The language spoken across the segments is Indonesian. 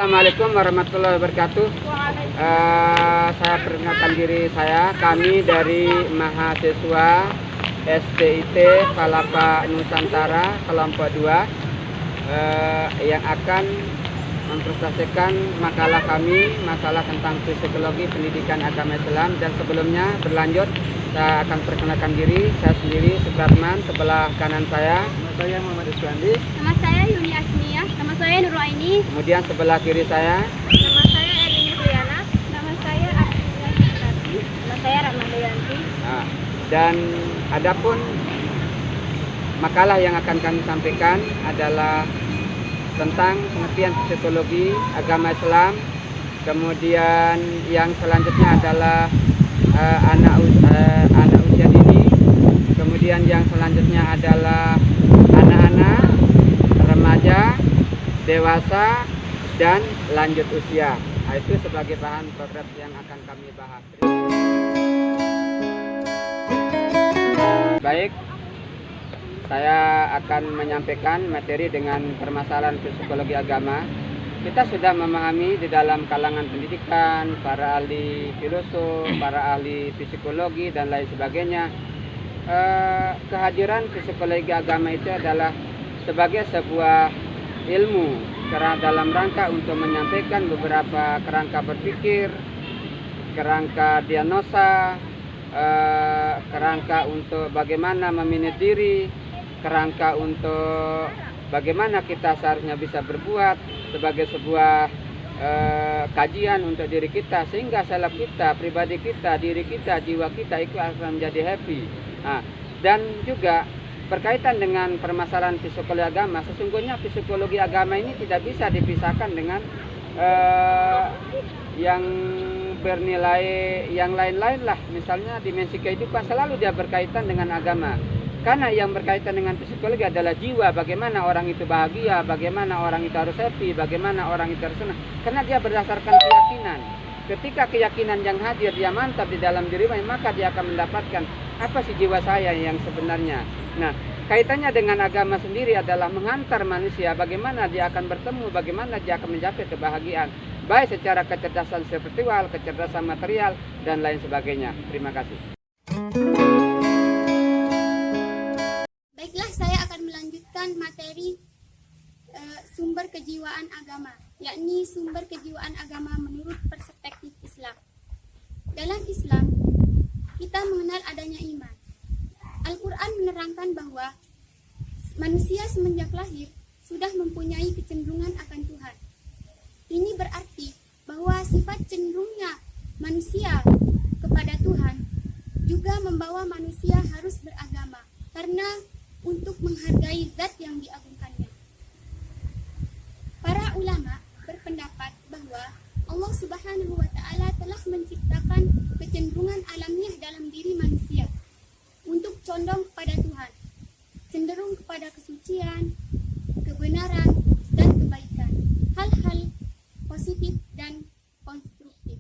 Assalamualaikum warahmatullahi wabarakatuh. Saya perkenalkan diri kami dari mahasiswa STIT Palapa Nusantara kelompok 2 yang akan mempresentasikan makalah kami, masalah tentang psikologi pendidikan agama Islam. Dan sebelumnya berlanjut, saya akan perkenalkan diri. Saya sendiri Supratman, sebelah kanan saya. Nama saya Muhammad Iswandi. Nama saya Yuni Asmiyah. Nama saya Nurul Aini. Kemudian sebelah kiri saya. Nama saya Erlina Riana. Nama saya Abdullah Hikmati. Nama saya Rahmadayanti. Nah, dan adapun makalah yang akan kami sampaikan adalah tentang pengertian psikologi agama Islam. Kemudian yang selanjutnya adalah anak usia dini. Kemudian yang selanjutnya adalah anak-anak, remaja, dewasa, dan lanjut usia. Nah, itu sebagai bahan program yang akan kami bahas. Baik, saya akan menyampaikan materi dengan permasalahan psikologi agama. Kita sudah memahami di dalam kalangan pendidikan, para ahli filosof, para ahli psikologi, dan lain sebagainya. Kehadiran psikologi agama itu adalah sebagai sebuah ilmu dalam rangka untuk menyampaikan beberapa kerangka berpikir, kerangka diagnosa, kerangka untuk bagaimana memanage diri, kerangka untuk bagaimana kita seharusnya bisa berbuat sebagai sebuah kajian untuk diri kita, sehingga self kita, pribadi kita, diri kita, jiwa kita itu akan menjadi happy. Nah, dan juga berkaitan dengan permasalahan psikologi agama, sesungguhnya psikologi agama ini tidak bisa dipisahkan dengan yang bernilai yang lain-lain lah. Misalnya dimensi kehidupan selalu dia berkaitan dengan agama. Karena yang berkaitan dengan psikologi adalah jiwa, bagaimana orang itu bahagia, bagaimana orang itu harus happy, bagaimana orang itu harus senang. Karena dia berdasarkan keyakinan. Ketika keyakinan yang hadir dia mantap di dalam dirinya, maka dia akan mendapatkan apa sih jiwa saya yang sebenarnya. Nah, kaitannya dengan agama sendiri adalah menghantar manusia bagaimana dia akan bertemu, bagaimana dia akan mencapai kebahagiaan, baik secara kecerdasan spiritual, kecerdasan material, dan lain sebagainya. Terima kasih. Baiklah, saya akan melanjutkan materi sumber kejiwaan agama, yakni sumber kejiwaan agama menurut perspektif Islam. Dalam Islam, kita mengenal adanya iman. Al-Quran menerangkan bahwa manusia semenjak lahir sudah mempunyai kecenderungan akan Tuhan. Ini berarti bahwa sifat cenderungnya manusia kepada Tuhan juga membawa manusia harus beragama, karena untuk menghargai zat yang diagungkannya. Para ulama berpendapat bahwa Allah Subhanahu wa Ta'ala telah menciptakan kecenderungan alamiah dalam diri manusia untuk condong kepada Tuhan, cenderung kepada kesucian, kebenaran, dan kebaikan, hal-hal positif dan konstruktif.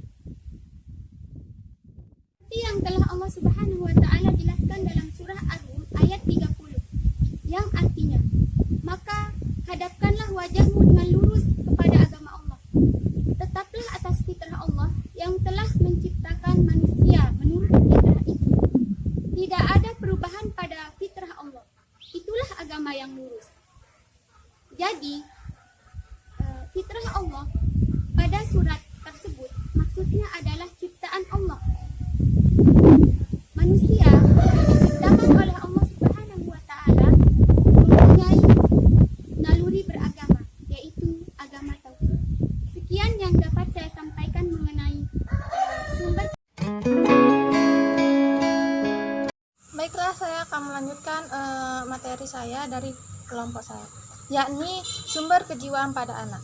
Seperti yang telah Allah Subhanahu wa Ta'ala jelaskan dalam surah Ar-Rum ayat 30, yang artinya, maka hadapkanlah wajahmu dengan lurus kepada agama Allah. Tetaplah atas fitrah Allah yang telah menciptakan manusia menurut fitrah itu. Tidak ada perubahan pada fitrah Allah. Itulah agama yang lurus. Jadi, fitrah Allah pada surat tersebut maksudnya adalah ciptaan Allah. Manusia diciptakan oleh Allah Subhanahu wa Ta'ala mempunyai naluri beragama, yaitu agama tauhid. Sekian yang dapat saya sampaikan mengenai sumber. Baiklah, saya akan melanjutkan materi saya dari kelompok saya, yakni sumber kejiwaan pada anak.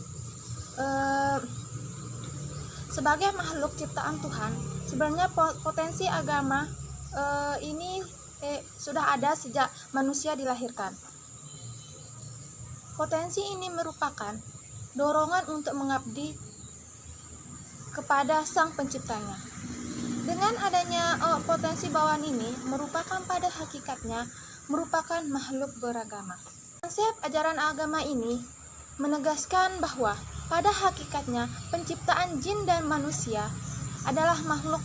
Sebagai makhluk ciptaan Tuhan, sebenarnya potensi agama ini sudah ada sejak manusia dilahirkan. Potensi ini merupakan dorongan untuk mengabdi kepada Sang Penciptanya. Dengan adanya potensi bawaan ini merupakan pada hakikatnya merupakan makhluk beragama. Konsep ajaran agama ini menegaskan bahwa pada hakikatnya penciptaan jin dan manusia adalah makhluk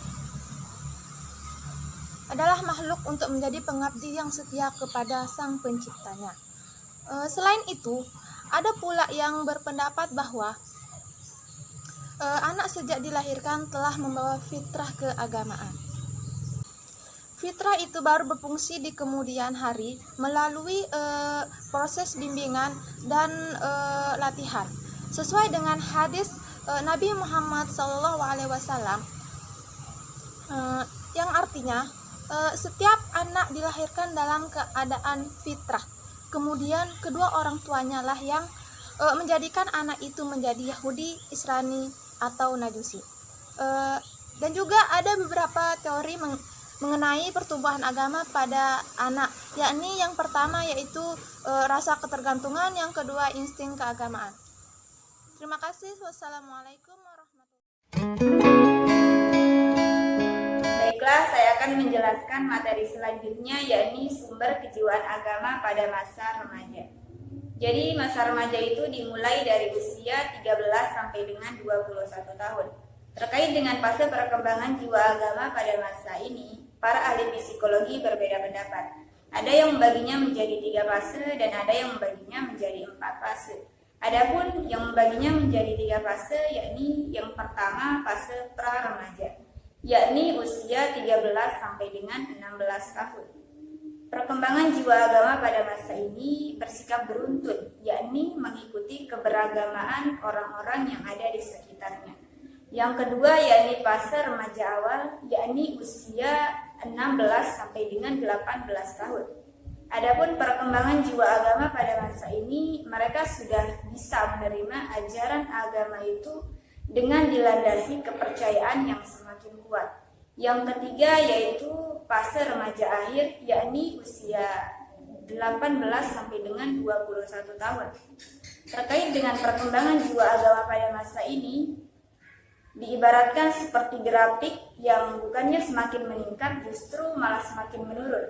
untuk menjadi pengabdi yang setia kepada sang penciptanya. Selain itu, ada pula yang berpendapat bahwa anak sejak dilahirkan telah membawa fitrah keagamaan. Fitrah itu baru berfungsi di kemudian hari melalui proses bimbingan dan latihan. Sesuai dengan hadis Nabi Muhammad SAW, yang artinya setiap anak dilahirkan dalam keadaan fitrah. Kemudian kedua orang tuanya lah yang menjadikan anak itu menjadi Yahudi, Israni, atau Najusi. Dan juga ada beberapa teori mengenai pertumbuhan agama pada anak, yakni yang pertama yaitu rasa ketergantungan, yang kedua insting keagamaan. Terima kasih. Wassalamualaikum warahmatullahi wabarakatuh. Baiklah, saya akan menjelaskan materi selanjutnya, yakni sumber kejiwaan agama pada masa remaja. Jadi masa remaja itu dimulai dari usia 13 sampai dengan 21 tahun. Terkait dengan fase perkembangan jiwa agama pada masa ini, para ahli psikologi berbeda pendapat. Ada yang membaginya menjadi 3 fase dan ada yang membaginya menjadi 4 fase. Adapun yang membaginya menjadi 3 fase, yakni yang pertama fase pra-remaja, yakni usia 13 sampai dengan 16 tahun. Perkembangan jiwa agama pada masa ini bersikap beruntun, yakni mengikuti keberagamaan orang-orang yang ada di sekitarnya. Yang kedua yakni fase remaja awal, yakni usia 16 sampai dengan 18 tahun. Adapun perkembangan jiwa agama pada masa ini, mereka sudah bisa menerima ajaran agama itu dengan dilandasi kepercayaan yang semakin kuat. Yang ketiga yaitu fase remaja akhir, yakni usia 18 sampai dengan 21 tahun. Terkait dengan perkembangan jiwa agama pada masa ini, diibaratkan seperti grafik yang bukannya semakin meningkat, justru malah semakin menurun.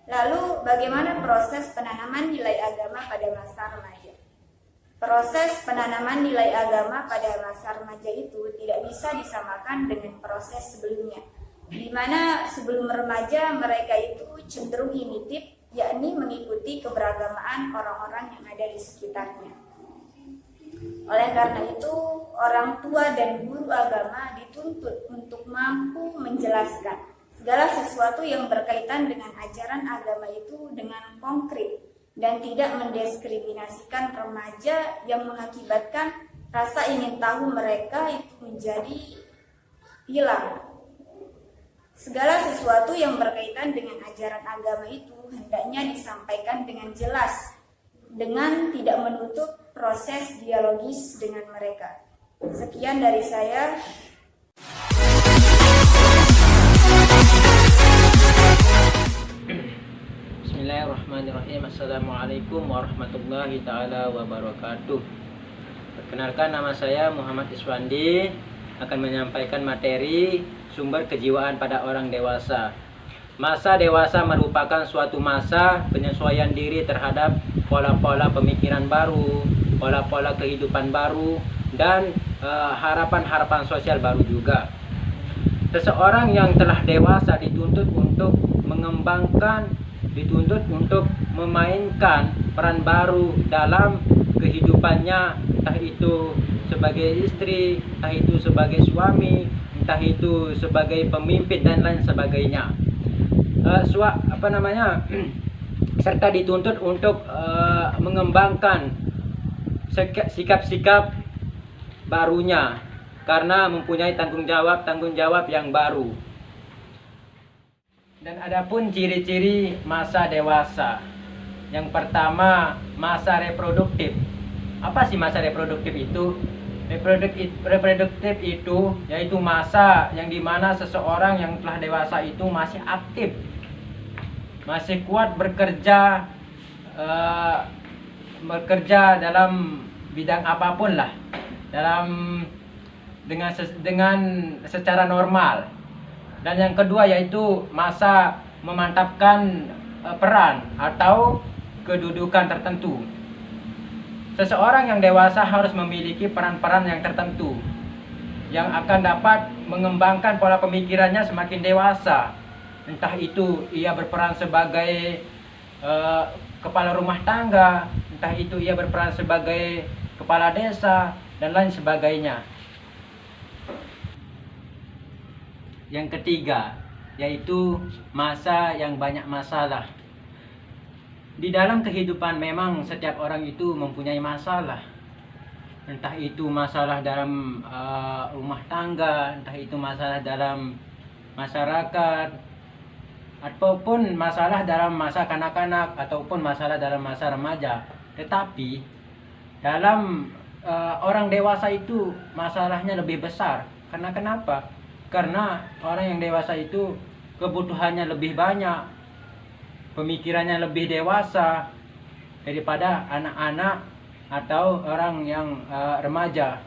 Lalu bagaimana proses penanaman nilai agama pada masa remaja? Proses penanaman nilai agama pada masa remaja itu tidak bisa disamakan dengan proses sebelumnya, di mana sebelum remaja mereka itu cenderung imitif, yakni mengikuti keberagamaan orang-orang yang ada di sekitarnya. Oleh karena itu, orang tua dan guru agama dituntut untuk mampu menjelaskan segala sesuatu yang berkaitan dengan ajaran agama itu dengan konkret dan tidak mendiskriminasikan remaja yang mengakibatkan rasa ingin tahu mereka itu menjadi hilang. Segala sesuatu yang berkaitan dengan ajaran agama itu hendaknya disampaikan dengan jelas, dengan tidak menutup proses dialogis dengan mereka. Sekian dari saya. Bismillahirrahmanirrahim. Assalamualaikum warahmatullahi ta'ala wabarakatuh. Perkenalkan, nama saya Muhammad Iswandi, akan menyampaikan materi sumber kejiwaan pada orang dewasa. Masa dewasa merupakan suatu masa penyesuaian diri terhadap pola-pola pemikiran baru, pola-pola kehidupan baru, dan harapan-harapan sosial baru juga. Seseorang yang telah dewasa dituntut untuk memainkan peran baru dalam kehidupannya, entah itu sebagai istri, entah itu sebagai suami, entah itu sebagai pemimpin dan lain sebagainya. Serta dituntut untuk mengembangkan sikap-sikap barunya karena mempunyai tanggung jawab yang baru. Dan adapun ciri-ciri masa dewasa. Yang pertama, masa reproduktif. Apa sih masa reproduktif itu? Reproduktif itu yaitu masa yang dimana seseorang yang telah dewasa itu masih aktif, masih kuat bekerja dalam bidang apapun lah, dengan secara normal. Dan yang kedua yaitu masa memantapkan peran atau kedudukan tertentu. seseorang yang dewasa harus memiliki peran-peran yang tertentu yang akan dapat mengembangkan pola pemikirannya semakin dewasa. Entah itu ia berperan sebagai kepala rumah tangga, entah itu ia berperan sebagai kepala desa, dan lain sebagainya. Yang ketiga, yaitu masa yang banyak masalah. Di dalam kehidupan memang setiap orang itu mempunyai masalah. Entah itu masalah dalam rumah tangga, entah itu masalah dalam masyarakat, ataupun masalah dalam masa kanak-kanak, ataupun masalah dalam masa remaja. Tetapi dalam orang dewasa itu masalahnya lebih besar. Karena kenapa? Karena orang yang dewasa itu kebutuhannya lebih banyak, pemikirannya lebih dewasa daripada anak-anak atau orang yang remaja.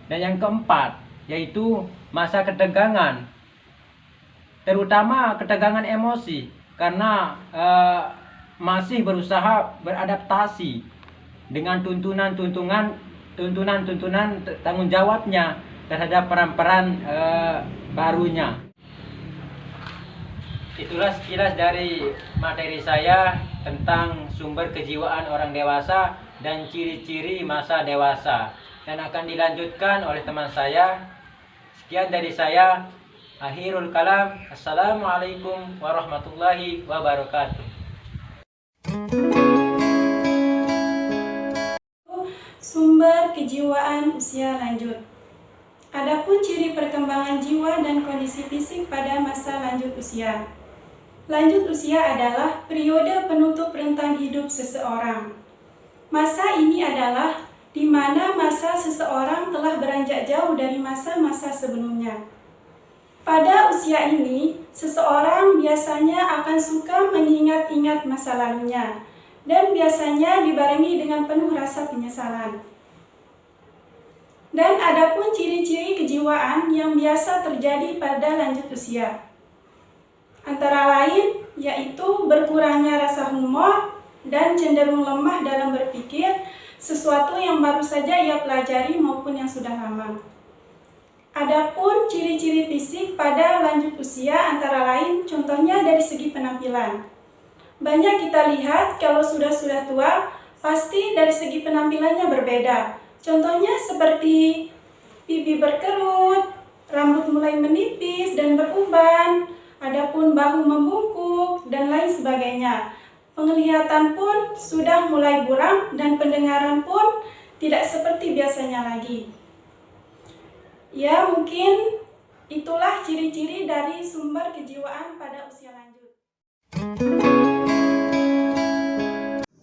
Dan yang keempat, yaitu masa ketegangan, terutama ketegangan emosi, karena masih berusaha beradaptasi dengan tuntunan tanggung jawabnya terhadap peran-peran barunya. Itulah sekilas dari materi saya tentang sumber kejiwaan orang dewasa dan ciri-ciri masa dewasa, dan akan dilanjutkan oleh teman saya. Sekian dari saya. Akhirul kalam. Assalamualaikum warahmatullahi wabarakatuh. Sumber kejiwaan usia lanjut. Adapun ciri perkembangan jiwa dan kondisi fisik pada masa lanjut usia. Lanjut usia adalah periode penutup rentang hidup seseorang. Masa ini adalah di mana masa seseorang telah beranjak jauh dari masa-masa sebelumnya. Pada usia ini, seseorang biasanya akan suka mengingat-ingat masa lalunya dan biasanya dibarengi dengan penuh rasa penyesalan. Dan adapun ciri-ciri kejiwaan yang biasa terjadi pada lanjut usia, antara lain yaitu berkurangnya rasa humor dan cenderung lemah dalam berpikir sesuatu yang baru saja ia pelajari maupun yang sudah lama. Adapun ciri-ciri fisik pada lanjut usia antara lain contohnya dari segi penampilan. Banyak kita lihat kalau sudah tua, pasti dari segi penampilannya berbeda. Contohnya seperti pipi berkerut, rambut mulai menipis dan beruban, adapun bahu membungkuk, dan lain sebagainya. Penglihatan pun sudah mulai buram dan pendengaran pun tidak seperti biasanya lagi. Ya, mungkin itulah ciri-ciri dari sumber kejiwaan pada usia lanjut.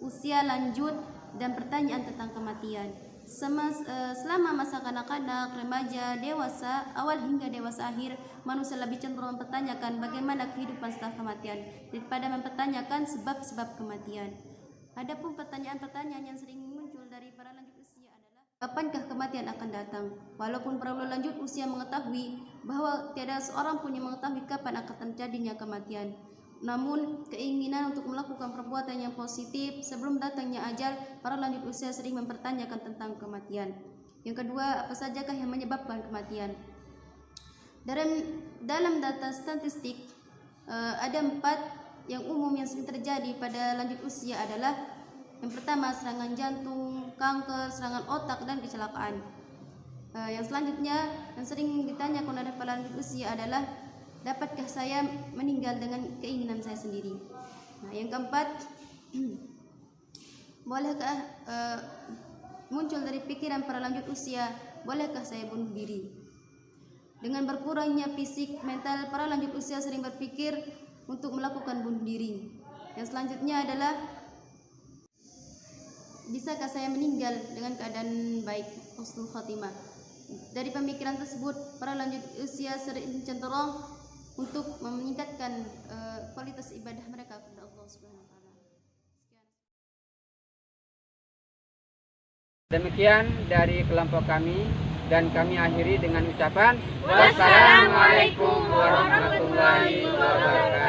Usia lanjut dan pertanyaan tentang kematian. Selama masa kanak-kanak, remaja, dewasa, awal hingga dewasa akhir, manusia lebih cenderung mempertanyakan bagaimana kehidupan setelah kematian daripada mempertanyakan sebab-sebab kematian. Adapun pertanyaan-pertanyaan yang sering muncul dari para lanjut usia adalah kapankah kematian akan datang? Walaupun para lanjut usia mengetahui bahwa tiada seorang pun yang mengetahui kapan akan terjadinya kematian. Namun, keinginan untuk melakukan perbuatan yang positif sebelum datangnya ajal, para lanjut usia sering mempertanyakan tentang kematian. Yang kedua, apa sajakah yang menyebabkan kematian? Dalam data statistik, ada 4 yang umum yang sering terjadi pada lanjut usia adalah yang pertama, serangan jantung, kanker, serangan otak, dan kecelakaan. Yang selanjutnya, yang sering ditanyakan oleh para lanjut usia adalah dapatkah saya meninggal dengan keinginan saya sendiri? Nah, yang keempat, bolehkah muncul dari pikiran para lanjut usia, bolehkah saya bunuh diri? Dengan berkurangnya fisik, mental, para lanjut usia sering berpikir untuk melakukan bunuh diri. Yang selanjutnya adalah bisakah saya meninggal dengan keadaan baik, husnul khatimah? Dari pemikiran tersebut, para lanjut usia sering cenderung untuk meningkatkan kualitas ibadah mereka kepada Allah Subhanahu wa taala. Demikian dari kelompok kami, dan kami akhiri dengan ucapan wassalamualaikum warahmatullahi wabarakatuh.